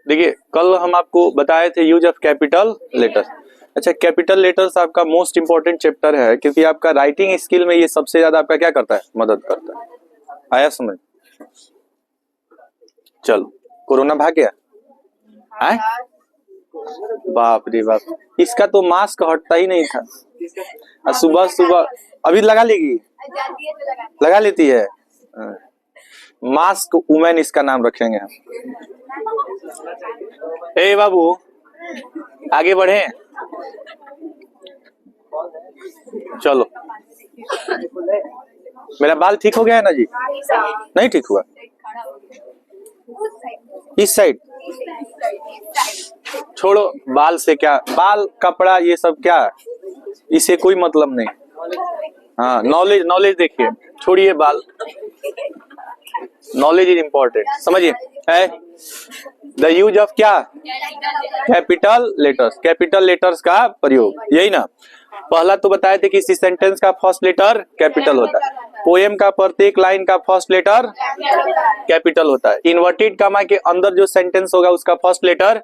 देखिए कल हम आपको बताए थे यूज ऑफ कैपिटल लेटर्स। अच्छा, कैपिटल लेटर्स आपका मोस्ट इंपॉर्टेंट चैप्टर है क्योंकि आपका राइटिंग स्किल में ये सबसे ज्यादा आपका क्या करता है, मदद करता है। आया समझ? चलो, कोरोना भाग गया? आए? बाप रे बाप, इसका तो मास्क हटता ही नहीं था। सुबह सुबह अभी लगा लेगी, लगा लेती है। मास्क वुमेन इसका नाम रखेंगे हम। ए बाबू आगे बढ़े, चलो। मेरा बाल ठीक हो गया है ना जी? नहीं ठीक हुआ? इस साइड छोड़ो, बाल से क्या, बाल कपड़ा ये सब क्या, इसे कोई मतलब नहीं। हाँ, नॉलेज नॉलेज देखिए, छोड़िए बाल, नॉलेज इज इम्पोर्टेंट, समझिए। है द यूज ऑफ क्या, कैपिटल लेटर्स, कैपिटल लेटर्स का प्रयोग, यही ना। पहला तो बताए थे कि इसी सेंटेंस का फर्स्ट लेटर कैपिटल होता है, पोएम का प्रत्येक लाइन का फर्स्ट लेटर कैपिटल होता है, इन्वर्टेड कॉमा के अंदर जो सेंटेंस होगा उसका फर्स्ट लेटर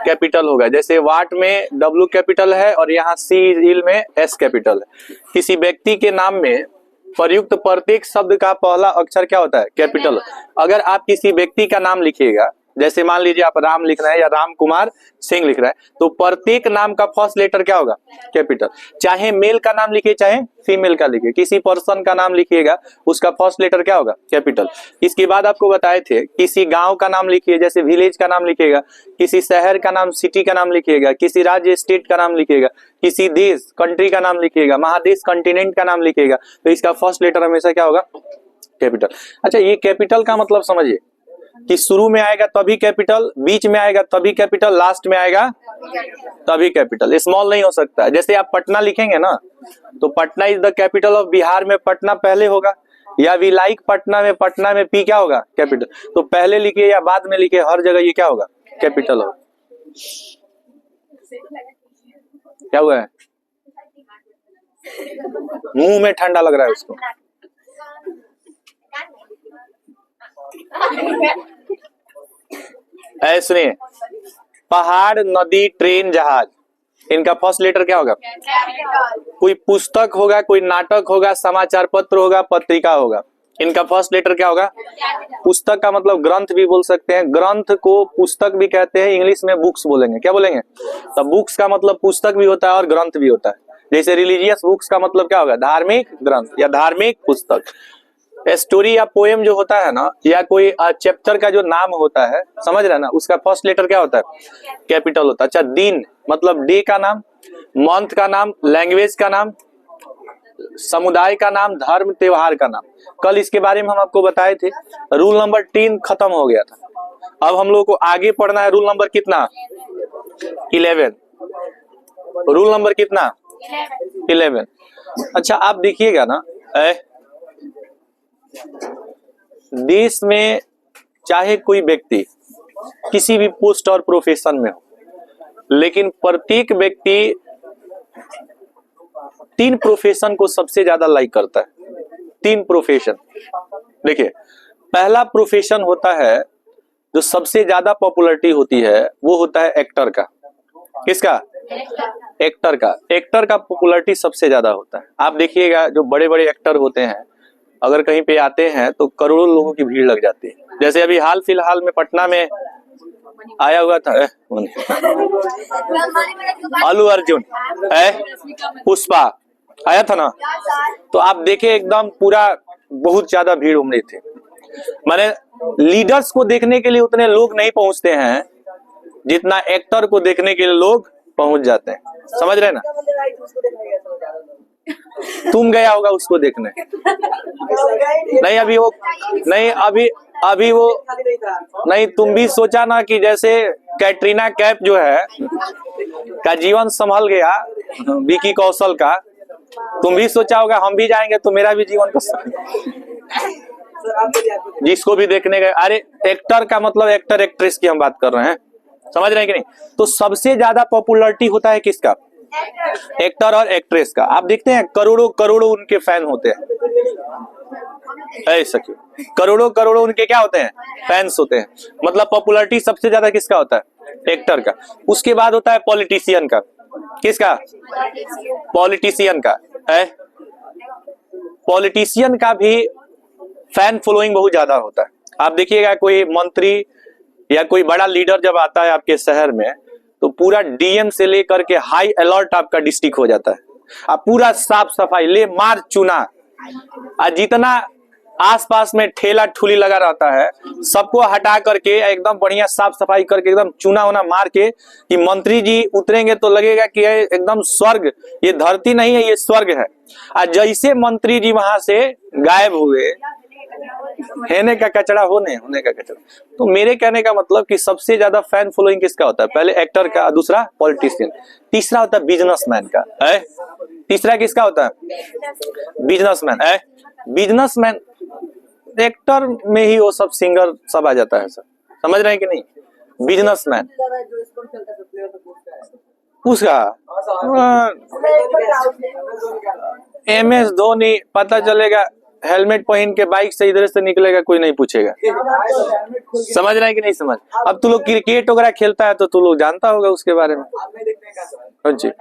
कैपिटल होगा। जैसे वाट में W कैपिटल है और यहाँ सील में S कैपिटल है। किसी व्यक्ति के नाम में प्रयुक्त प्रत्येक शब्द का पहला अक्षर क्या होता है, कैपिटल। अगर आप किसी व्यक्ति का नाम लिखिएगा, जैसे मान लीजिए आप राम लिख रहे हैं या राम कुमार सिंह लिख रहे हैं, तो प्रत्येक नाम का फर्स्ट लेटर क्या होगा, कैपिटल। चाहे मेल का नाम लिखिए चाहे फीमेल का लिखिए, किसी पर्सन का नाम लिखिएगा उसका फर्स्ट लेटर क्या होगा, कैपिटल। इसके बाद आपको बताए थे किसी गांव का नाम लिखिए, जैसे विलेज का नाम लिखिएगा, किसी शहर का नाम सिटी का नाम लिखिएगा, किसी राज्य स्टेट का नाम लिखिएगा, किसी देश कंट्री का नाम लिखिएगा, महादेश कॉन्टिनेंट का नाम लिखिएगा, तो इसका फर्स्ट लेटर हमेशा क्या होगा, कैपिटल। अच्छा, ये कैपिटल का मतलब समझिए कि शुरू में आएगा तभी कैपिटल, बीच में आएगा तभी कैपिटल, लास्ट में आएगा तभी कैपिटल, स्मॉल नहीं हो सकता है। जैसे आप पटना लिखेंगे ना, तो Patna is the capital of Bihar में पटना पहले होगा, या वी लाइक पटना में पी क्या होगा, कैपिटल। तो पहले लिखिए या बाद में लिखिए, हर जगह ये क्या होगा, कैपिटल होगा। क्या हुआ है, मुंह में ठंडा लग रहा है उसको। सुनिए, पहाड़, नदी, ट्रेन, जहाज, इनका फर्स्ट लेटर क्या होगा, कोई पुस्तक होगा, कोई नाटक होगा, समाचार पत्र होगा, पत्रिका होगा, इनका फर्स्ट लेटर क्या होगा। पुस्तक का मतलब ग्रंथ भी बोल सकते हैं, ग्रंथ को पुस्तक भी कहते हैं, इंग्लिश में बुक्स बोलेंगे, क्या बोलेंगे। तो बुक्स का मतलब पुस्तक भी होता है और ग्रंथ भी होता है। जैसे रिलीजियस बुक्स का मतलब क्या होगा, धार्मिक ग्रंथ या धार्मिक पुस्तक। स्टोरी या पोएम जो होता है ना, या कोई चैप्टर का जो नाम होता है, समझ रहे हैं ना, उसका फर्स्ट लेटर क्या होता है, कैपिटल होता है। अच्छा, दिन मतलब डे का नाम, मंथ का नाम, लैंग्वेज का नाम, समुदाय का नाम, धर्म त्योहार का नाम। कल इसके बारे में हम आपको बताए थे। रूल नंबर 3 खत्म हो गया था, अब हम लोग को आगे पढ़ना है। रूल नंबर कितना, 11। रूल नंबर कितना, 11। अच्छा, आप देखिएगा ना, देश में चाहे कोई व्यक्ति किसी भी पोस्ट और प्रोफेशन में हो, लेकिन प्रत्येक व्यक्ति 3 प्रोफेशन को सबसे ज्यादा लाइक करता है। 3 प्रोफेशन देखिए, पहला प्रोफेशन होता है जो सबसे ज्यादा पॉपुलैरिटी होती है, वो होता है एक्टर का। किसका, एक्टर का। एक्टर का पॉपुलैरिटी सबसे ज्यादा होता है। आप देखिएगा जो बड़े बड़े एक्टर होते हैं, अगर कहीं पे आते हैं तो करोड़ों लोगों की भीड़ लग जाती है। जैसे अभी हाल फिलहाल में पटना में आया हुआ था अल्लू अर्जुन, पुष्पा आया था ना, तो आप देखे एकदम पूरा बहुत ज्यादा भीड़ उमड़ी थी। माने लीडर्स को देखने के लिए उतने लोग नहीं पहुंचते हैं जितना एक्टर को देखने के लिए लोग पहुंच जाते हैं, समझ रहे ना। तुम गया होगा उसको देखने, नहीं अभी वो नहीं, अभी वो नहीं। तुम भी सोचा ना कि जैसे कैटरीना कैफ जो है का जीवन संभल गया विकी कौशल का, तुम भी सोचा होगा हम भी जाएंगे तो मेरा भी जीवन जिसको भी देखने गए। अरे एक्टर का मतलब एक्टर एक्ट्रेस की हम बात कर रहे हैं, समझ रहे हैं कि नहीं। तो सबसे ज्यादा पॉपुलैरिटी होता है किसका, एक्टर और एक्ट्रेस का। आप देखते हैं करोड़ों करोड़ों उनके फैन होते हैं, ऐसा क्यों? करोड़ों करोड़ों उनके क्या होते हैं? फैंस होते हैं। मतलब पॉपुलैरिटी सबसे ज्यादा किसका होता है? एक्टर का। उसके बाद होता है पॉलिटिशियन का। किसका? पॉलिटिशियन का है। पॉलिटिशियन का भी फैन फॉलोइंग बहुत ज्यादा होता है। आप देखिएगा कोई मंत्री या कोई बड़ा लीडर जब आता है आपके शहर में, तो पूरा डीएम से लेकर के हाई अलर्ट आपका डिस्ट्रिक्ट हो जाता है। आप पूरा साफ सफाई ले मार चुना, और जितना आसपास में ठेला ठुली लगा रहता है सबको हटा करके एकदम बढ़िया साफ सफाई करके एकदम चूना वुना मार के, कि मंत्री जी उतरेंगे तो लगेगा कि एकदम स्वर्ग, ये धरती नहीं है ये स्वर्ग है। और जैसे मंत्री जी वहां से गायब हुए, हेने का कचरा होने का कचरा। तो मेरे कहने का मतलब कि सबसे ज्यादा फैन फॉलोइंग किसका होता है? पहले एक्टर का, दूसरा पॉलिटिशियन, तीसरा होता है बिजनेसमैन का है। तीसरा किसका होता है? बिजनेसमैन है। बिजनेसमैन, एक्टर में ही वो सब सिंगर सब आ जाता है सर, समझ रहे हैं कि नहीं? बिजनेसमैन उसका MS धोनी, पता चलेगा हेलमेट पहन के बाइक से इधर से निकलेगा, कोई नहीं पूछेगा। समझ रहे हैं कि नहीं समझ? अब तू लोग क्रिकेट वगैरह खेलता है तो तू लोग जानता होगा उसके बारे में। जी,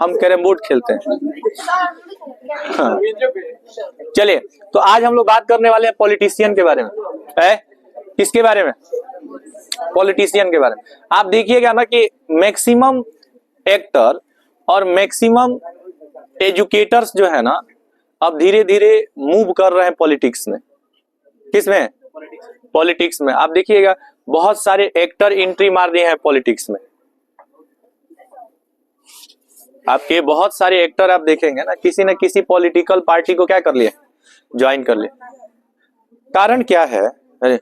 हम कैरम बोर्ड खेलते हैं। हाँ। चलिए, तो आज हम लोग बात करने वाले हैं पॉलिटिशियन के बारे में। है किसके बारे में? पॉलिटिशियन के बारे में। आप देखिएगा ना कि मैक्सिमम एक्टर और मैक्सिमम एजुकेटर्स जो है ना, अब धीरे धीरे मूव कर रहे हैं पॉलिटिक्स में। किसमें? पॉलिटिक्स में। आप देखिएगा बहुत सारे एक्टर एंट्री मार दिए हैं पॉलिटिक्स में। आपके बहुत सारे एक्टर आप देखेंगे ना, किसी न किसी पॉलिटिकल पार्टी को क्या कर लिए? ज्वाइन कर लिए। कारण क्या है? अरे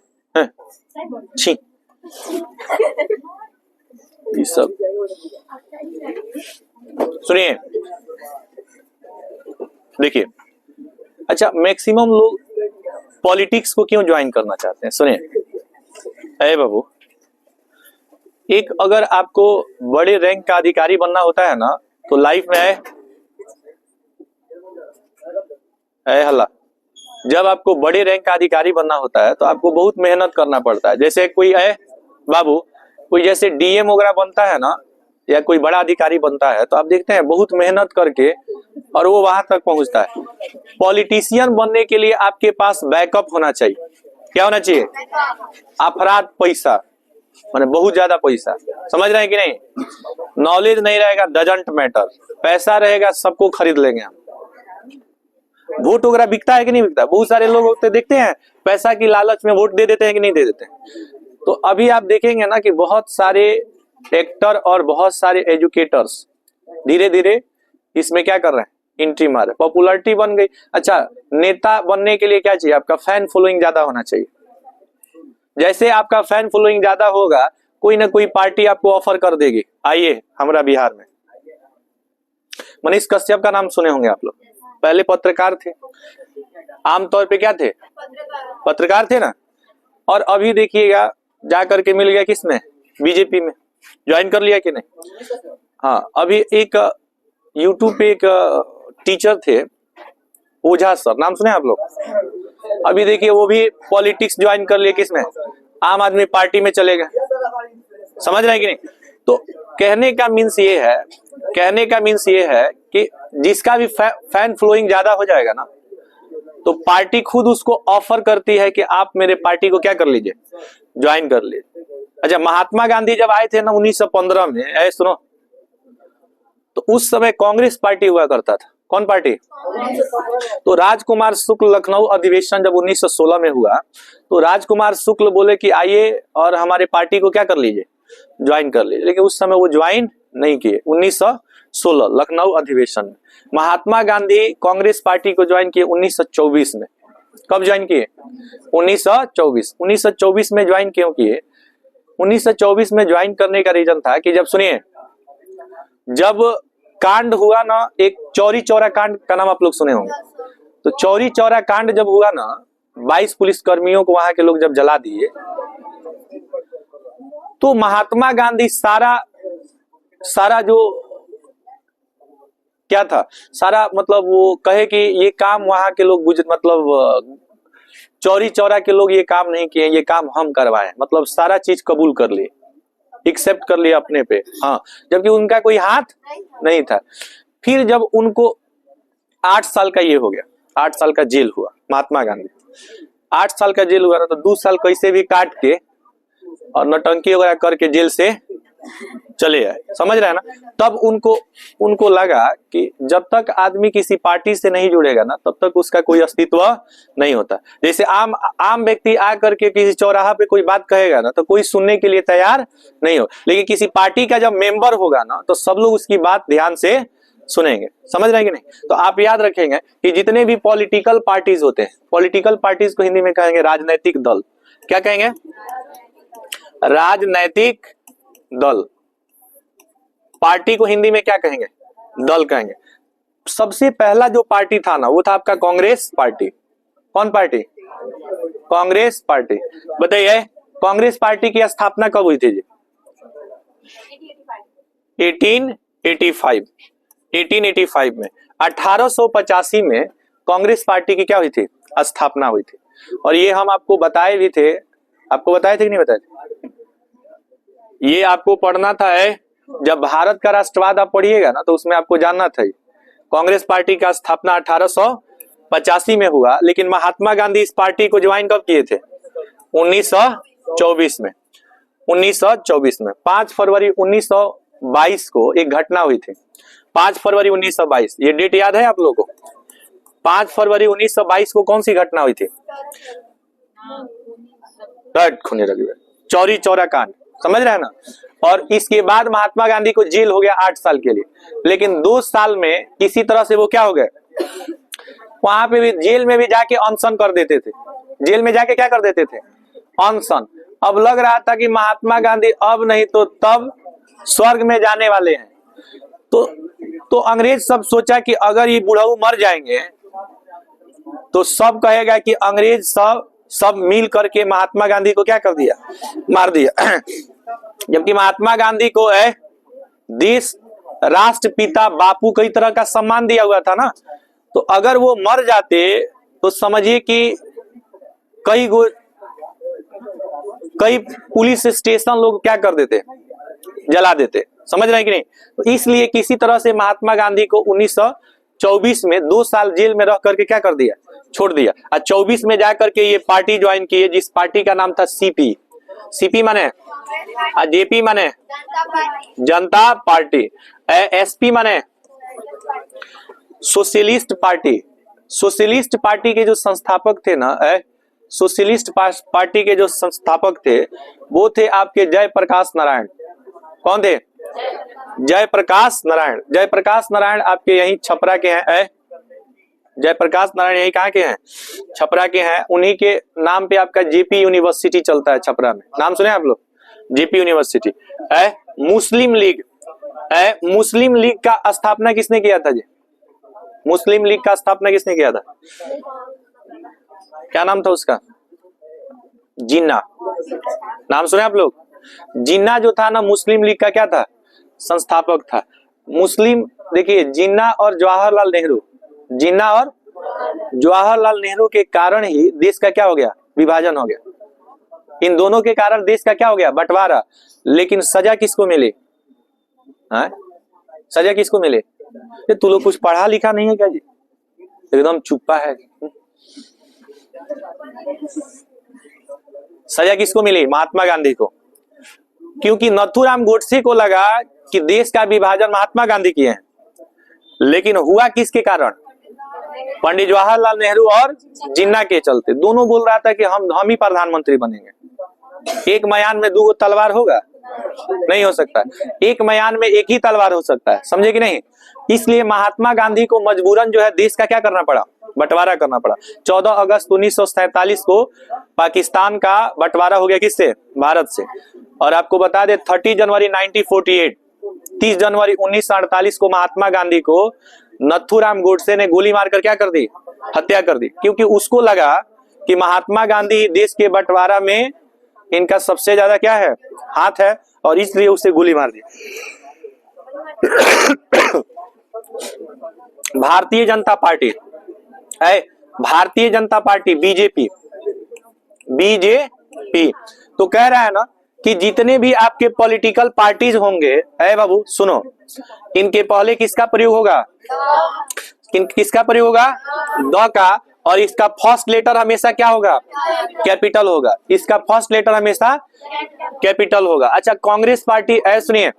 छी, ये सब सुनिए, देखिए। अच्छा, मैक्सिमम लोग पॉलिटिक्स को क्यों ज्वाइन करना चाहते हैं? सुनिए, अरे बाबू, एक अगर आपको बड़े रैंक का अधिकारी बनना होता है ना, तो लाइफ में हल्ला, जब आपको बड़े रैंक का अधिकारी बनना होता है तो आपको बहुत मेहनत करना पड़ता है। जैसे कोई है बाबू, कोई जैसे डीएम वगैरह बनता है ना, या कोई बड़ा अधिकारी बनता है, तो आप देखते हैं बहुत मेहनत करके और वो वहां तक पहुंचता है। पॉलिटिशियन बनने के लिए आपके पास बैकअप होना चाहिए। क्या होना चाहिए? अफराद पैसा, माने बहुत ज्यादा पैसा। समझ रहे हैं कि नहीं? नॉलेज नहीं रहेगा डजंट मैटर, पैसा रहेगा सबको खरीद लेंगे हम। वोट वगैरह बिकता है कि नहीं बिकता? बहुत सारे लोग होते देखते हैं पैसा की लालच में वोट दे देते हैं कि नहीं दे देते हैं। तो अभी आप देखेंगे ना कि बहुत सारे एक्टर और बहुत सारे एजुकेटर्स धीरे धीरे इसमें क्या कर रहे हैं? एंट्री मारे, पॉपुलैरिटी बन गई। अच्छा, नेता बनने के लिए क्या चाहिए? आपका फैन फॉलोइंग ज्यादा होना चाहिए। जैसे आपका फैन फॉलोइंग ज्यादा होगा, कोई ना कोई पार्टी आपको ऑफर कर देगी, आइए हमारा बिहार में। मनीष कश्यप का नाम सुने होंगे आप लोग। पहले पत्रकार थे, आमतौर पे क्या थे? पत्रकार थे ना। और अभी देखिएगा जाकर के मिल गया किसमें? बीजेपी में ज्वाइन कर लिया कि नहीं? हाँ, अभी एक यूट्यूब पे एक टीचर थे, ओझा सर, नाम सुने आप लोग? अभी देखिए वो भी पॉलिटिक्स ज्वाइन कर लिए। किसमें? आम आदमी पार्टी में चले गए। समझ रहे हैं कि नहीं? तो कहने का मीन्स ये है कि जिसका भी फैन फॉलोइंग ज्यादा हो जाएगा ना, तो पार्टी खुद उसको ऑफर करती है कि आप मेरे पार्टी को क्या कर लीजिए? ज्वाइन कर लीजिए। अच्छा, महात्मा गांधी जब आए थे ना 1915 में, ऐसे सुनो, तो उस समय कांग्रेस पार्टी हुआ करता था। कौन पार्टी? तो राजकुमार शुक्ल लखनऊ अधिवेशन जब 1916 में हुआ, तो राजकुमार शुक्ल बोले कि आइए और हमारे पार्टी को क्या कर लीजिए? ज्वाइन कर लीजिए। लेकिन उस समय वो ज्वाइन नहीं किए। 1916 लखनऊ अधिवेशन में। महात्मा गांधी कांग्रेस पार्टी को ज्वाइन किए 1924 में। कब ज्वाइन किए? 1924 में ज्वाइन क्यों किए? 1924 में ज्वाइन करने का रीजन था कि जब सुनिए, जब कांड हुआ ना, एक चौरी चौरा कांड का नाम आप लोग सुने होंगे। तो चौरी चौरा कांड जब हुआ ना, 22 पुलिस कर्मियों को वहां के लोग जब जला दिए, तो महात्मा गांधी सारा जो क्या था सारा, मतलब वो कहे कि ये काम वहां के लोग मतलब चौरी चौरा के लोग ये काम नहीं किए, ये काम हम करवाए, मतलब सारा चीज कबूल कर लिए, एक्सेप्ट कर लिया अपने पे। हाँ, जबकि उनका कोई हाथ नहीं था। फिर जब उनको 8 साल का ये हो गया, 8 साल का जेल हुआ महात्मा गांधी, 8 साल का जेल हुआ ना, तो 2 साल कैसे भी काट के और नौटंकी वगैरह करके जेल से चले आए, समझ रहे हैं ना। तब उनको लगा कि जब तक आदमी किसी पार्टी से नहीं जुड़ेगा ना, तब तक उसका कोई अस्तित्व नहीं होता। जैसे आम व्यक्ति आ करके किसी चौराहा पे कोई बात कहेगा ना, तो कोई सुनने के लिए तैयार नहीं हो, लेकिन किसी पार्टी का जब मेंबर होगा ना, तो सब लोग उसकी बात ध्यान से सुनेंगे, समझ रहे हैं कि नहीं। तो आप याद रखेंगे कि जितने भी पॉलिटिकल पार्टीज होते हैं, पॉलिटिकल पार्टीज को हिंदी में कहेंगे राजनैतिक दल। क्या कहेंगे? राजनैतिक दल। पार्टी को हिंदी में क्या कहेंगे? दल कहेंगे। सबसे पहला जो पार्टी था ना, वो था आपका कांग्रेस पार्टी। कौन पार्टी? कांग्रेस पार्टी। बताइए कांग्रेस पार्टी की स्थापना कब हुई थी जी? 1885 में। 1885 में कांग्रेस पार्टी की क्या हुई थी? स्थापना हुई थी। और ये हम आपको बताए भी थे, आपको बताए थे कि नहीं बताए थे? ये आपको पढ़ना था है, जब भारत का राष्ट्रवाद आप पढ़िएगा ना, तो उसमें आपको जानना था कांग्रेस पार्टी का स्थापना 1885 में हुआ। लेकिन महात्मा गांधी इस पार्टी को ज्वाइन कब किए थे? 1924 में। 1924 में 5 फरवरी 1922 को एक घटना हुई थी। 5 फरवरी 1922, ये डेट याद है आप लोगों को? 5 फरवरी 1922 को कौन सी घटना हुई थी? खूनी रविवार, चौरी चौरा कांड, समझ रहे हैं ना। और इसके बाद महात्मा गांधी को जेल हो गया 8 साल के लिए। लेकिन 2 साल में किसी तरह से वो क्या हो गए, वहां पे भी जेल में भी जाके अनशन कर देते थे। जेल में जाके क्या कर देते थे? अनशन। अब लग रहा था कि महात्मा गांधी अब नहीं तो तब स्वर्ग में जाने वाले हैं। तो अंग्रेज सब सोचा कि अगर ये बुढ़ऊ मर जाएंगे तो सब कहेगा कि अंग्रेज सब मिल करके महात्मा गांधी को क्या कर दिया? मार दिया। जबकि महात्मा गांधी को देश राष्ट्रपिता बापू कई तरह का सम्मान दिया हुआ था ना। तो अगर वो मर जाते तो समझिए कि कई पुलिस स्टेशन लोग क्या कर देते? जला देते, समझ रहे हैं कि नहीं। तो इसलिए किसी तरह से महात्मा गांधी को 1924 में 2 साल जेल में रह करके क्या कर दिया? छोड़ दिया। और 24 में जाकर के ये पार्टी ज्वाइन की, जिस पार्टी का नाम था सीपी। सीपी माने और जेपी माने जनता पार्टी, एसपी माने सोशलिस्ट पार्टी। सोशलिस्ट पार्टी के जो संस्थापक थे ना, सोशलिस्ट पार्टी के जो संस्थापक थे वो थे आपके जयप्रकाश नारायण। कौन थे? जयप्रकाश नारायण। जयप्रकाश नारायण आपके यहीं छपरा के हैं। जयप्रकाश नारायण यही कहाँ के हैं? छपरा के हैं। उन्हीं के नाम पे आपका जेपी यूनिवर्सिटी चलता है छपरा में। नाम सुने आप लोग? JP university. मुस्लिम लीग, मुस्लिम लीग का स्थापना किसने किया था जी? मुस्लिम लीग का स्थापना किसने किया था? क्या नाम था उसका? जिन्ना। नाम सुने आप लोग? जिन्ना जो था ना, मुस्लिम लीग का क्या था? संस्थापक था। मुस्लिम, देखिए जिन्ना और जवाहरलाल नेहरू, जिन्ना और जवाहरलाल नेहरू के कारण ही देश का क्या हो गया? विभाजन हो गया। इन दोनों के कारण देश का क्या हो गया? बंटवारा। लेकिन सजा किसको मिली? सजा किसको मिले? तू लोग कुछ पढ़ा लिखा नहीं है क्या जी? एकदम चुप्पा है। सजा किसको मिली? महात्मा गांधी को। क्योंकि नथुराम गोडसे को लगा कि देश का विभाजन महात्मा गांधी किए हैं, लेकिन हुआ किसके कारण? पंडित जवाहरलाल नेहरू और जिन्ना के चलते। दोनों बोल रहा था कि हम ही प्रधानमंत्री बनेंगे। एक मयान में 2 तलवार होगा? नहीं हो सकता। एक मयान में एक ही तलवार हो सकता है, समझे कि नहीं। इसलिए महात्मा गांधी को मजबूरन जो है देश का क्या करना पड़ा? बंटवारा करना पड़ा। 14 अगस्त 1947 को पाकिस्तान का बंटवारा हो गया किससे? भारत से। और आपको बता दे 30 जनवरी 1948, 30 जनवरी 1948 को महात्मा गांधी को नथुराम गोडसे ने गोली मारकर क्या कर दी? हत्या कर दी। क्योंकि उसको लगा कि महात्मा गांधी देश के बंटवारा में इनका सबसे ज्यादा क्या है? हाथ है, और इसलिए उसे गोली मार दी। भारतीय जनता पार्टी है, Bharatiya Janata party BJP, BJP. तो कह रहा है ना कि जितने भी आपके पॉलिटिकल पार्टीज होंगे, है बाबू सुनो, इनके पहले किसका प्रयोग होगा, किसका प्रयोग होगा, द का, और इसका फर्स्ट लेटर हमेशा क्या होगा, कैपिटल होगा। इसका फर्स्ट लेटर हमेशा कैपिटल होगा। अच्छा, कांग्रेस पार्टी, सुनिए,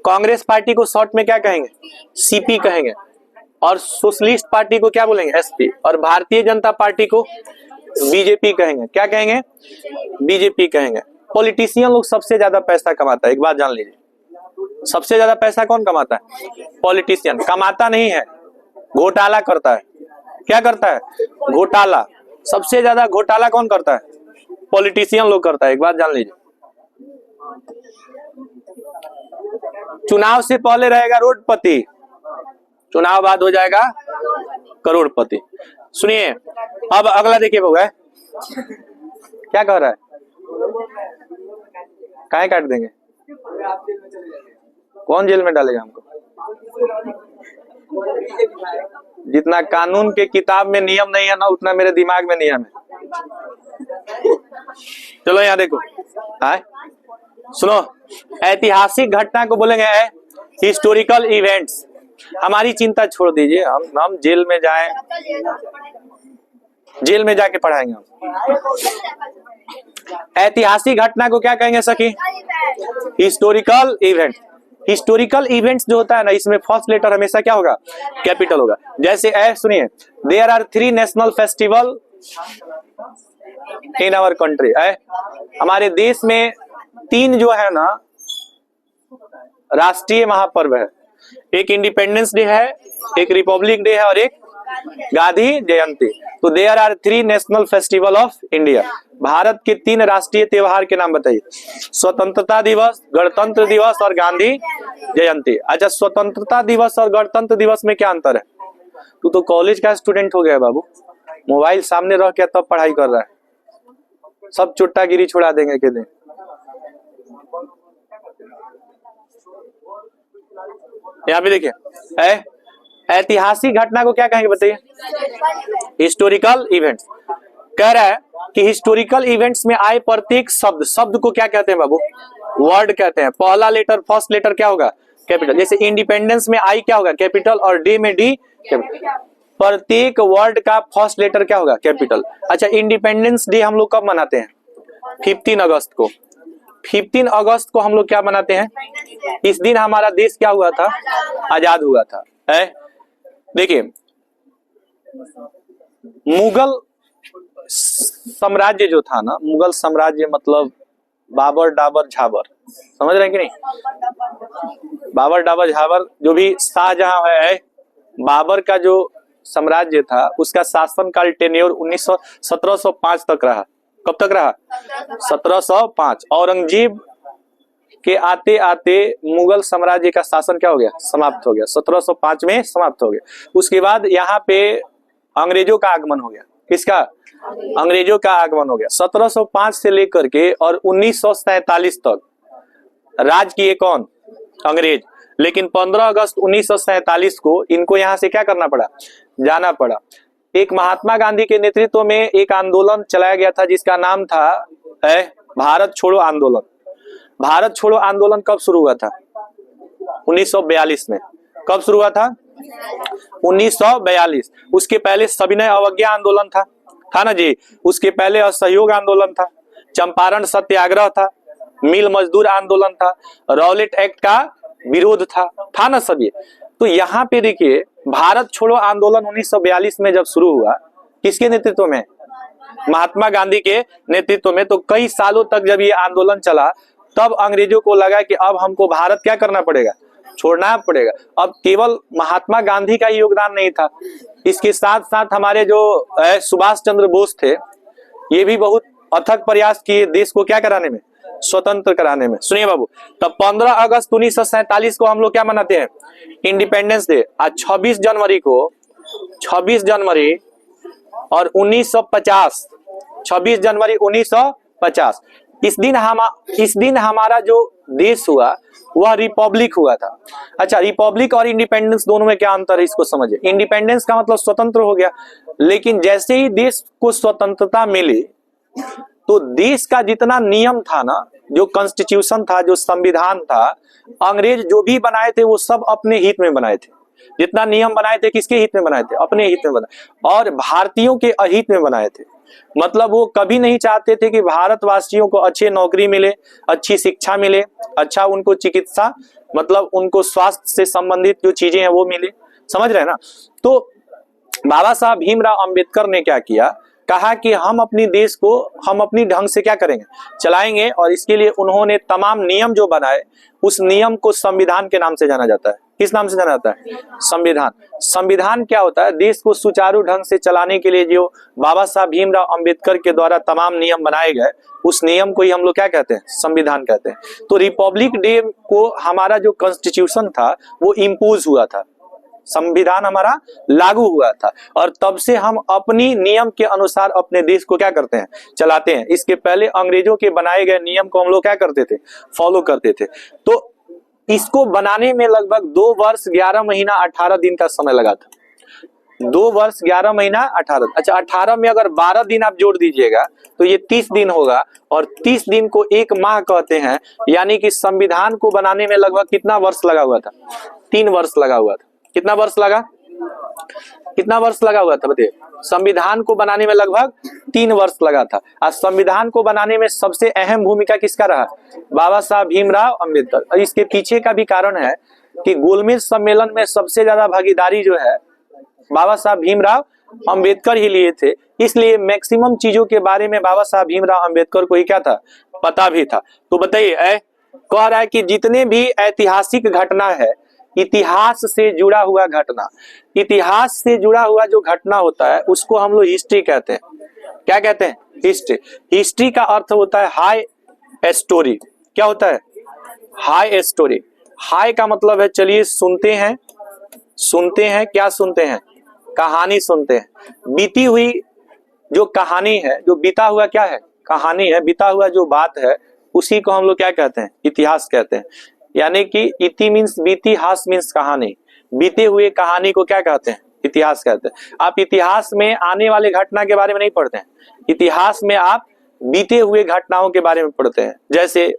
कांग्रेस पार्टी को शॉर्ट में क्या कहेंगे, सीपी कहेंगे, और सोशलिस्ट पार्टी को क्या बोलेंगे, एसपी, और भारतीय जनता पार्टी को बीजेपी कहेंगे। क्या कहेंगे, बीजेपी कहेंगे। पॉलिटिशियन लोग सबसे ज्यादा पैसा कमाता है, एक बात जान लीजिए, सबसे ज्यादा पैसा कौन कमाता है, पॉलिटिशियन। कमाता नहीं है, घोटाला करता है। क्या करता है, घोटाला। सबसे ज्यादा घोटाला कौन करता है, पॉलिटिशियन लोग करता है, एक बात जान लीजिए। चुनाव से पहले रहेगा रोडपति, चुनाव बाद हो जाएगा करोड़पति। सुनिए, अब अगला देखिए बउआ, क्या कह रहा है, काहे काट देंगे, कौन जेल में डालेगा हमको। जितना कानून के किताब में नियम नहीं है ना, उतना मेरे दिमाग में नियम है। चलो यहाँ देखो, है सुनो, ऐतिहासिक घटना को बोलेंगे हिस्टोरिकल इवेंट्स। हमारी चिंता छोड़ दीजिए, हम जेल में जाएं, जेल में जाके पढ़ाएंगे हम। ऐतिहासिक घटना को क्या कहेंगे सखी, हिस्टोरिकल इवेंट। हिस्टोरिकल इवेंट्स जो होता है ना, इसमें फर्स्ट लेटर हमेशा क्या होगा, कैपिटल होगा। जैसे सुनिए, there are 3 national festival in our country. हमारे देश में 3 जो है ना राष्ट्रीय महापर्व है, एक इंडिपेंडेंस डे है, एक रिपब्लिक डे है, और एक गांधी जयंती। तो there are 3 national festival of India. Bharat के 3 राष्ट्रीय त्योहार के नाम बताइए, स्वतंत्रता दिवस, गणतंत्र दिवस और गांधी जयंती। अच्छा, स्वतंत्रता दिवस और गणतंत्र दिवस में क्या अंतर है, तू तो कॉलेज का स्टूडेंट हो गया बाबू, मोबाइल सामने रह के तब पढ़ाई कर रहा है, सब चुट्टागिरी छुड़ा देंगे के दिन। यहाँ पे देखिए, ऐतिहासिक घटना को क्या कहेंगे बताइए, हिस्टोरिकल इवेंट्स। कह रहा है कि हिस्टोरिकल इवेंट्स में आए प्रत्येक शब्द, शब्द को क्या कहते हैं बाबू, वर्ड कहते हैं। पहला लेटर, फर्स्ट लेटर क्या होगा, कैपिटल। जैसे इंडिपेंडेंस में आई क्या होगा, कैपिटल, और डे में डी, कैपिटल। प्रत्येक वर्ड का फर्स्ट लेटर क्या होगा, कैपिटल। अच्छा, इंडिपेंडेंस डे हम लोग कब मनाते हैं, 15 अगस्त को। 15 अगस्त को हम लोग क्या मनाते हैं, इस दिन हमारा देश क्या हुआ था, आजाद हुआ था। देखिए, मुगल साम्राज्य जो था ना, मुगल साम्राज्य मतलब बाबर डाबर झाबर, समझ रहे हैं कि नहीं, बाबर डाबर झाबर, जो भी शाहजहां है, बाबर का जो साम्राज्य था उसका शासनकाल टेन्योर 1705 तक रहा। कब तक रहा, 1705। औरंगजेब के आते आते मुगल साम्राज्य का शासन क्या हो गया, समाप्त हो गया, 1705 में समाप्त हो गया। उसके बाद यहाँ पे अंग्रेजों का आगमन हो गया। किसका, अंग्रेजों का आगमन हो गया। 1705 से लेकर के और 1947 तक राज किए कौन, अंग्रेज। लेकिन 15 अगस्त 1947 को इनको यहाँ से क्या करना पड़ा, जाना पड़ा। एक महात्मा गांधी के नेतृत्व में एक आंदोलन चलाया गया था जिसका नाम था भारत छोड़ो आंदोलन। भारत छोड़ो आंदोलन कब शुरू हुआ था, 1942 में। कब शुरू हुआ था, 1942। उसके पहले सविनय अवज्ञा आंदोलन था ना जी। उसके पहले असहयोग आंदोलन था, चंपारण सत्याग्रह था, मिल मजदूर आंदोलन था, रॉलेट एक्ट का विरोध था ना सभी। तो यहाँ पे देखिए, भारत छोड़ो आंदोलन 1942 में जब शुरू हुआ, किसके नेतृत्व में, महात्मा गांधी के नेतृत्व में। तो कई सालों तक जब ये आंदोलन चला, तब अंग्रेजों को लगा कि अब हमको भारत क्या करना पड़ेगा, छोड़ना पड़ेगा। अब केवल महात्मा गांधी का योगदान नहीं था, इसके साथ साथ हमारे जो सुभाष चंद्र बोस थे, ये भी बहुत अथक प्रयास किए देश को क्या कराने में, स्वतंत्र कराने में। सुनिए बाबू, तब 15 अगस्त 1947 को हम लोग क्या मनाते हैं, इंडिपेंडेंस डे। आज 26 जनवरी को, 26 जनवरी और 1950, 26 जनवरी 1950, इस दिन हमारा जो देश हुआ वह रिपब्लिक हुआ था। अच्छा, रिपब्लिक और इंडिपेंडेंस दोनों में क्या अंतर है इसको समझिए। इंडिपेंडेंस का मतलब स्वतंत्र हो गया, लेकिन जैसे ही देश को स्वतंत्रता मिली तो देश का जितना नियम था ना, जो कॉन्स्टिट्यूशन था, जो संविधान था, अंग्रेज जो भी बनाए थे वो सब अपने हित में बनाए थे। जितना नियम बनाए थे किसके हित में बनाए थे? अपने हित में बनाए, और भारतीयों के अहित में बनाए थे। मतलब वो कभी नहीं चाहते थे कि भारतवासियों को अच्छी नौकरी मिले, अच्छी शिक्षा मिले, अच्छा उनको चिकित्सा, मतलब उनको स्वास्थ्य से संबंधित जो चीजें हैं वो मिले। समझ रहे हैं ना? तो बाबा साहब भीमराव अंबेडकर ने क्या किया, कहा कि हम अपनी देश को हम अपनी ढंग से क्या करेंगे, चलाएंगे। और इसके लिए उन्होंने तमाम नियम जो बनाए, उस नियम को संविधान के नाम से जाना जाता है। किस नाम से जाना जाता है? संविधान। संविधान क्या होता है? देश को सुचारू ढंग से चलाने के लिए जो बाबा साहब भीमराव अंबेडकर के द्वारा तमाम नियम बनाए गए, उस नियम को ही हम लोग क्या कहते हैं? संविधान कहते हैं। तो रिपब्लिक डे को हमारा जो कॉन्स्टिट्यूशन था वो इम्पोज हुआ था, संविधान हमारा लागू हुआ था, और तब से हम अपनी नियम के अनुसार अपने देश को क्या करते हैं? चलाते हैं। इसके पहले अंग्रेजों के बनाए गए नियम को हम लोग क्या करते थे? फॉलो करते थे। तो इसको बनाने में लगभग 2 वर्ष 11 महीना 18 दिन का समय लगा था। 2 वर्ष 11 महीना 18। अच्छा, 18 में अगर 12 दिन आप जोड़ दीजिएगा तो ये 30 दिन होगा, और 30 दिन को 1 माह कहते हैं। यानी कि संविधान को बनाने में लगभग कितना वर्ष लगा हुआ था? 3 वर्ष लगा हुआ था। कितना वर्ष लगा? कितना वर्ष लगा हुआ था बताइए? संविधान को बनाने में लगभग 3 वर्ष लगा था। आज संविधान को बनाने में सबसे अहम भूमिका किसका रहा? बाबा साहब भीमराव अंबेडकर। और इसके पीछे का भी कारण है कि गोलमेज सम्मेलन में सबसे ज्यादा भागीदारी जो है बाबा साहब भीमराव अंबेडकर ही लिए थे। इसलिए मैक्सिमम चीजों के बारे में बाबा साहब भीमराव अंबेडकर को ही क्या था? पता भी था। तो बताइए, कह रहा है कि जितने भी ऐतिहासिक घटना है, इतिहास से जुड़ा हुआ घटना, इतिहास से जुड़ा हुआ जो घटना होता है उसको हम लोग हिस्ट्री कहते हैं। क्या कहते हैं? हिस्ट्री। हिस्ट्री का अर्थ होता है हाई स्टोरी। क्या होता है? High story. हाई का मतलब है, चलिए सुनते हैं। सुनते हैं, क्या सुनते हैं? कहानी सुनते हैं। बीती हुई जो कहानी है, जो बीता हुआ क्या है? कहानी है। बीता हुआ जो बात है उसी को हम लोग क्या कहते हैं? इतिहास कहते हैं। यानी कि इति मीन्स बीती, हास मीन्स कहानी। बीते हुए कहानी को क्या कहते हैं? इतिहास कहते हैं। आप इतिहास में आने वाले घटना के बारे में नहीं पढ़ते हैं, इतिहास में आप बीते हुए घटनाओं के बारे में पढ़ते हैं। जैसे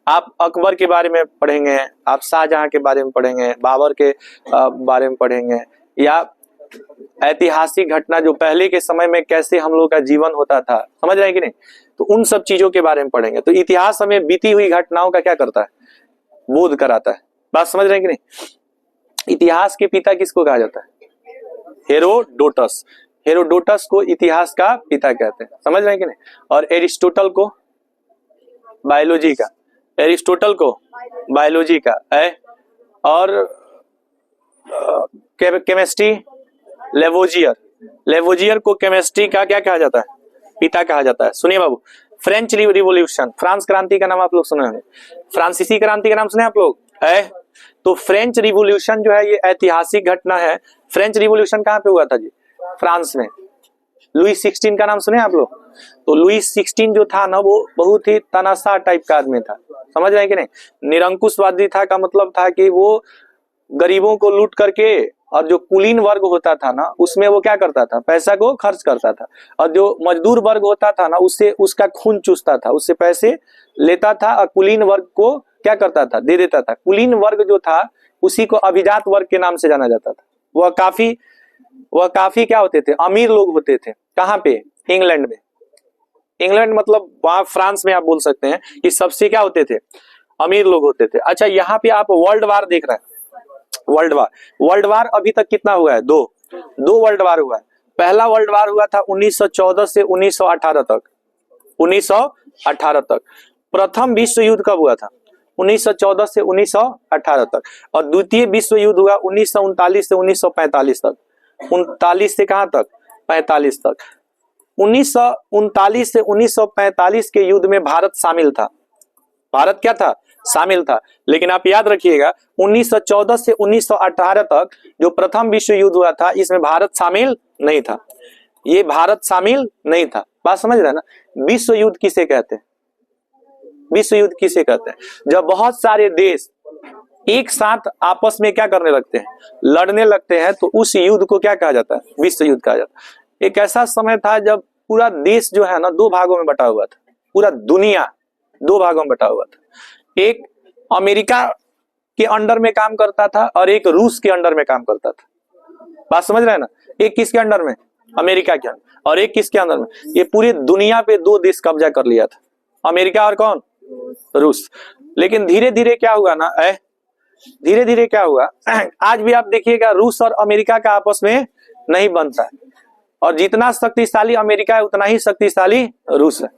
आप अकबर के बारे में पढ़ेंगे, आप शाहजहां के बारे में पढ़ेंगे, बाबर के बारे में पढ़ेंगे, या ऐतिहासिक घटना जो पहले के समय में कैसे हम लोग का जीवन होता था। समझ रहे हैं कि नहीं? तो उन सब चीजों के बारे में पढ़ेंगे। तो इतिहास हमें बीती हुई घटनाओं का क्या करता है? बोध कराता है। बात समझ रहे हैं कि नहीं? इतिहास के पिता किसको कहा जाता है? हेरोडोटस। हेरोडोटस को इतिहास का पिता कहते हैं। समझ रहे हैं कि नहीं? और एरिस्टोटल को बायोलॉजी का, एरिस्टोटल को बायोलॉजी का है। और केमिस्ट्री लेवोजियर, लेवोजियर को केमिस्ट्री का क्या कहा जाता है? पिता कहा जाता है। सुनिए बाबू, फ्रेंच रिवॉल्यूशन, फ्रांस क्रांति का नाम आप लोग सुने होंगे, फ्रांसीसी क्रांति का नाम सुने आप लोग है? तो फ्रेंच रिवॉल्यूशन जो है ये ऐतिहासिक घटना है। फ्रेंच रिवॉल्यूशन कहाँ पे हुआ था जी? फ्रांस में। लुई 16 का नाम सुने आप लोग? तो लुई 16 जो था ना, वो बहुत ही तनाशाह टाइप का आदमी था। समझ रहे हैं कि नहीं? निरंकुशवादी था, का मतलब था कि वो गरीबों को लूट करके, और जो कुलीन वर्ग होता था ना उसमें वो क्या करता था? पैसा को खर्च करता था। और जो मजदूर वर्ग होता था ना उससे उसका खून चूसता था, उससे पैसे लेता था, और कुलीन वर्ग को क्या करता था? दे देता था। कुलीन वर्ग जो था उसी को अभिजात वर्ग के नाम से जाना जाता था। वह काफी क्या होते थे? अमीर लोग होते थे। कहाँ पे? इंग्लैंड में। इंग्लैंड मतलब वहां फ्रांस में आप बोल सकते हैं कि सबसे क्या होते थे? अमीर लोग होते थे। अच्छा, यहाँ पे आप वर्ल्ड वार देख रहे हैं। वर्ल्ड वार अभी तक कितना हुआ है? 2 वर्ल्ड वार हुआ है। पहला वर्ल्ड वार हुआ था 1914 से 1918 तक। 1918 तक। प्रथम विश्व युद्ध कब हुआ था? 1914 से 1918 तक। और द्वितीय विश्व युद्ध हुआ 1939 से 1945 तक। 39 से कहां तक? 45 तक। 1939 से 1945 के युद्ध में भारत शामिल था। भारत क्या था? शामिल था। लेकिन आप याद रखिएगा 1914 से 1918 तक जो प्रथम विश्व युद्ध हुआ था इसमें भारत शामिल नहीं था। ये भारत शामिल नहीं था। बात समझ रहे हैं ना? विश्व युद्ध किसे कहते हैं? विश्व युद्ध किसे कहते हैं? जब बहुत सारे देश एक साथ आपस में क्या करने लगते हैं, लड़ने लगते हैं, तो उस युद्ध को क्या कहा जाता है? विश्व युद्ध कहा जाता है। एक ऐसा समय था जब पूरा देश जो है ना दो भागों में बटा हुआ था, पूरा दुनिया दो भागों में बटा हुआ था। एक अमेरिका के अंडर में काम करता था और एक रूस के अंडर में काम करता था। बात समझ रहे हैं ना? एक किसके अंडर में? अमेरिका के अंडर। और एक किसके अंदर में? ये पूरी दुनिया पे दो देश कब्जा कर लिया था, अमेरिका और कौन? रूस। लेकिन धीरे धीरे क्या हुआ ना, धीरे धीरे क्या हुआ, आज भी आप देखिएगा रूस और अमेरिका का आपस में नहीं बनता है, और जितना शक्तिशाली अमेरिका है उतना ही शक्तिशाली रूस है।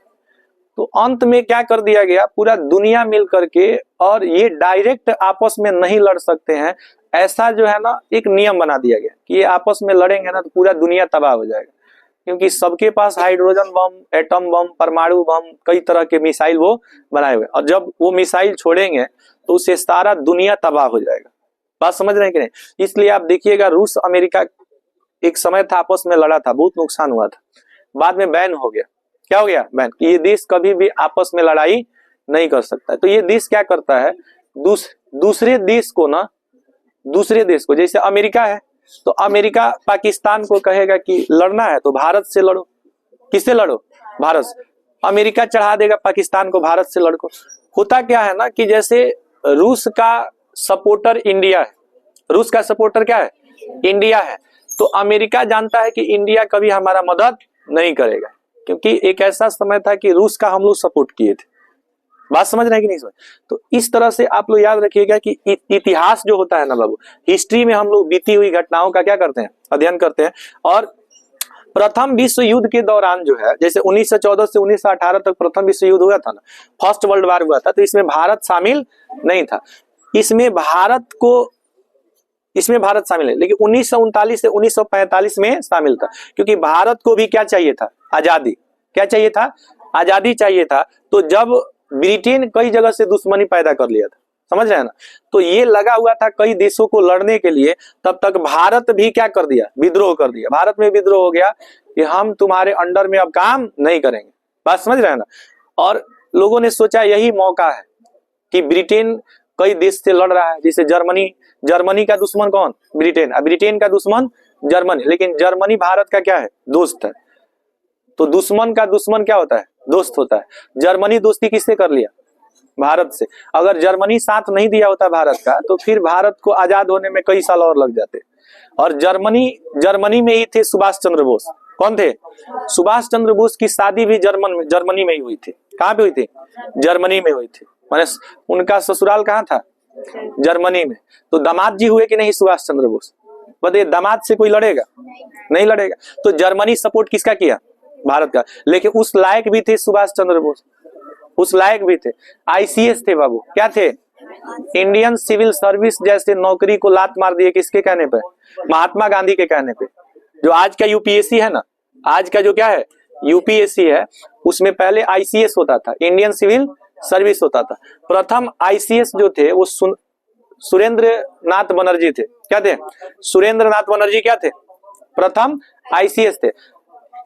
तो अंत में क्या कर दिया गया, पूरा दुनिया मिल करके, और ये डायरेक्ट आपस में नहीं लड़ सकते हैं, ऐसा जो है ना एक नियम बना दिया गया कि ये आपस में लड़ेंगे ना तो पूरा दुनिया तबाह हो जाएगा, क्योंकि सबके पास हाइड्रोजन बम, एटम बम, परमाणु बम, कई तरह के मिसाइल वो बनाए हुए, और जब वो मिसाइल छोड़ेंगे तो उससे सारा दुनिया तबाह हो जाएगा। बात समझ रहे हैं कि नहीं? इसलिए आप देखिएगा रूस अमेरिका एक समय था आपस में लड़ा था, बहुत नुकसान हुआ था, बाद में बैन हो गया। क्या हो गया? बैन। ये देश कभी भी आपस में लड़ाई नहीं कर सकता है। तो ये देश क्या करता है, दूसरे देश को ना, दूसरे देश को, जैसे अमेरिका है तो अमेरिका पाकिस्तान को कहेगा कि लड़ना है तो भारत से लड़ो। किससे लड़ो? भारत से। अमेरिका चढ़ा देगा पाकिस्तान को, भारत से लड़ो। होता क्या है ना कि जैसे रूस का सपोर्टर इंडिया है, रूस का सपोर्टर क्या है? इंडिया है। तो अमेरिका जानता है कि इंडिया कभी हमारा मदद नहीं करेगा, क्योंकि एक ऐसा समय था कि रूस का हम लोग सपोर्ट किए थे। बात समझ रहे हैं कि नहीं समझ? तो इस तरह से आप लोग याद रखिएगा कि इतिहास जो होता है ना बाबू, हिस्ट्री में हम लोग बीती हुई घटनाओं का क्या करते हैं? अध्ययन करते हैं। और प्रथम विश्व युद्ध के दौरान जो है, जैसे 1914 से 1918 तक प्रथम विश्व युद्ध हुआ था ना, फर्स्ट वर्ल्ड वॉर हुआ था, तो इसमें भारत शामिल नहीं था। इसमें भारत शामिल है, लेकिन 1939 से 1945 में शामिल था, क्योंकि भारत को भी क्या चाहिए था? आजादी। क्या चाहिए था? आजादी चाहिए था। तो जब ब्रिटेन कई जगह से दुश्मनी पैदा कर लिया था, समझ रहे हैं ना, तो ये लगा हुआ था कई देशों को लड़ने के लिए, तब तक भारत भी क्या कर दिया? विद्रोह कर दिया। भारत में विद्रोह हो गया कि हम तुम्हारे अंडर में अब काम नहीं करेंगे। बात समझ रहे हैं ना? और लोगों ने सोचा यही मौका है कि ब्रिटेन कई देश से लड़ रहा है, जैसे जर्मनी का दुश्मन कौन? ब्रिटेन। ब्रिटेन का दुश्मन जर्मनी, लेकिन जर्मनी भारत का क्या है? दोस्त है। तो दुश्मन का दुश्मन क्या होता है? दोस्त होता है। जर्मनी दोस्ती किससे कर लिया? भारत से। अगर जर्मनी साथ नहीं दिया होता भारत का, तो फिर भारत को आजाद होने में कई साल और लग जाते। और जर्मनी में ही थे सुभाष चंद्र बोस। कौन थे? सुभाष चंद्र बोस की शादी भी जर्मनी में ही हुई थी। कहाँ पे हुई थी? जर्मनी में हुई थी। माने उनका ससुराल कहाँ था? जर्मनी में। तो दामाद जी हुए कि नहीं सुभाष चंद्र बोस? बताइए, दामाद से कोई लड़ेगा? नहीं लड़ेगा। तो जर्मनी सपोर्ट किसका किया? भारत का। लेकिन उस लायक भी थे सुभाष चंद्र बोस, उस लायक भी थे। आईसीएस थे बाबू। क्या थे? इंडियन सिविल सर्विस जैसे नौकरी को लात मार दिए। किसके कहने पे? महात्मा गांधी के कहने पे। जो आज का यूपीएससी है ना, आज का जो क्या है यूपीएससी है, उसमें पहले आईसीएस होता था, इंडियन सिविल सर्विस होता था। प्रथम आईसीएस जो थे वो सुरेंद्र नाथ बनर्जी थे। क्या थे? सुरेंद्र नाथ बनर्जी क्या थे? प्रथम आईसीएस थे।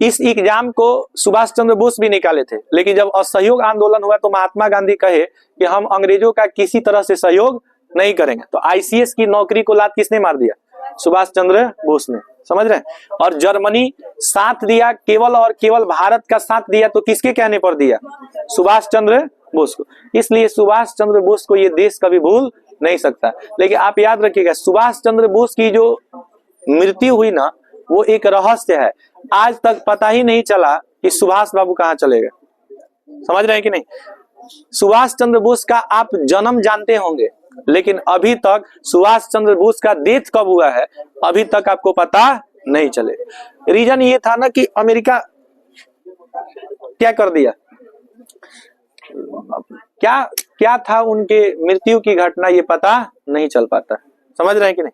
इस एग्जाम को सुभाष चंद्र बोस भी निकाले थे, लेकिन जब असहयोग आंदोलन हुआ तो महात्मा गांधी कहे कि हम अंग्रेजों का किसी तरह से सहयोग नहीं करेंगे। तो आईसीएस की नौकरी को लात किसने मार दिया? सुभाष चंद्र बोस ने। समझ रहे हैं? और जर्मनी साथ दिया, केवल और केवल भारत का साथ दिया, तो किसके कहने पर दिया? सुभाष चंद्र बोस को। इसलिए सुभाष चंद्र बोस को ये देश कभी भूल नहीं सकता। लेकिन आप याद रखिएगा, सुभाष चंद्र बोस की जो मृत्यु हुई ना, वो एक रहस्य है। आज तक पता ही नहीं चला कि सुभाष बाबू कहाँ चले गए। समझ रहे हैं कि नहीं? सुभाष चंद्र बोस का आप जन्म जानते होंगे, लेकिन अभी तक सुभाष चंद्र बोस का डेथ कब हुआ है अभी तक आपको पता नहीं चले। रीजन ये था ना कि अमेरिका क्या कर दिया, क्या था उनके मृत्यु की घटना, ये पता नहीं चल पाता। समझ रहे हैं कि नहीं?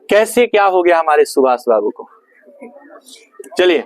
कैसे क्या हो गया हमारे सुभाष बाबू को। चलिए